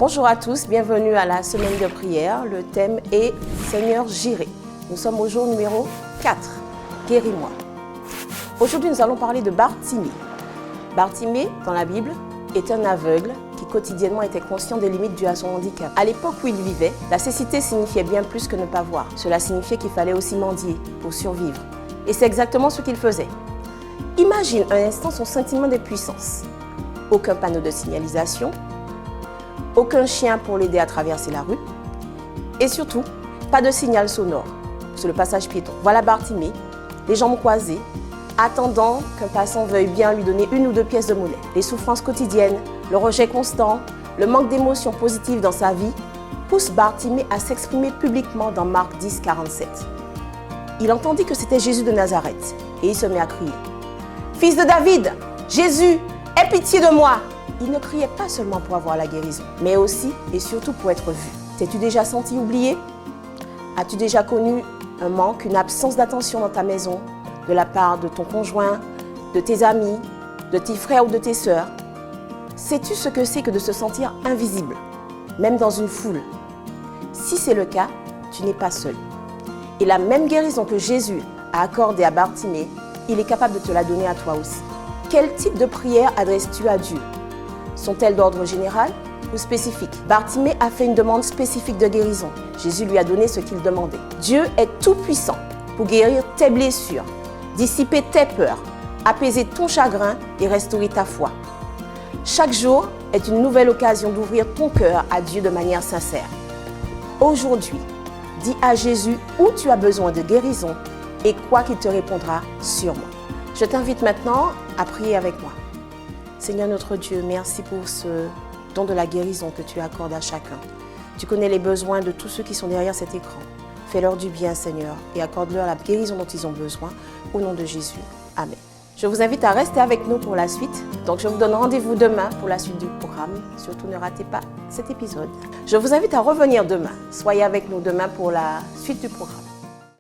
Bonjour à tous, bienvenue à la semaine de prière. Le thème est Seigneur, j'irai. Nous sommes au jour numéro 4, guéris-moi. Aujourd'hui, nous allons parler de Bartimée. Bartimée, dans la Bible, est un aveugle qui quotidiennement était conscient des limites dues à son handicap. À l'époque où il vivait, la cécité signifiait bien plus que ne pas voir. Cela signifiait qu'il fallait aussi mendier pour survivre. Et c'est exactement ce qu'il faisait. Imagine un instant son sentiment de puissance. Aucun panneau de signalisation, aucun chien pour l'aider à traverser la rue et surtout, pas de signal sonore sur le passage piéton. Voilà Bartimée, les jambes croisées, attendant qu'un passant veuille bien lui donner une ou deux pièces de monnaie. Les souffrances quotidiennes, le rejet constant, le manque d'émotions positives dans sa vie poussent Bartimée à s'exprimer publiquement dans Marc 10, 47. Il entendit que c'était Jésus de Nazareth et il se met à crier « Fils de David, Jésus, aie pitié de moi !» Il ne criait pas seulement pour avoir la guérison, mais aussi et surtout pour être vu. T'es-tu déjà senti oublié? As-tu déjà connu un manque, une absence d'attention dans ta maison, de la part de ton conjoint, de tes amis, de tes frères ou de tes sœurs? Sais-tu ce que c'est que de se sentir invisible, même dans une foule? Si c'est le cas, tu n'es pas seul. Et la même guérison que Jésus a accordée à Bartimée, il est capable de te la donner à toi aussi. Quel type de prière adresses-tu à Dieu? Sont-elles d'ordre général ou spécifique? Bartimée a fait une demande spécifique de guérison. Jésus lui a donné ce qu'il demandait. Dieu est tout-puissant pour guérir tes blessures, dissiper tes peurs, apaiser ton chagrin et restaurer ta foi. Chaque jour est une nouvelle occasion d'ouvrir ton cœur à Dieu de manière sincère. Aujourd'hui, dis à Jésus où tu as besoin de guérison et quoi qu'il te répondra sûrement. Je t'invite maintenant à prier avec moi. Seigneur notre Dieu, merci pour ce don de la guérison que tu accordes à chacun. Tu connais les besoins de tous ceux qui sont derrière cet écran. Fais-leur du bien, Seigneur, et accorde-leur la guérison dont ils ont besoin. Au nom de Jésus. Amen. Je vous invite à rester avec nous pour la suite. Donc, je vous donne rendez-vous demain pour la suite du programme. Surtout, ne ratez pas cet épisode. Je vous invite à revenir demain. Soyez avec nous demain pour la suite du programme.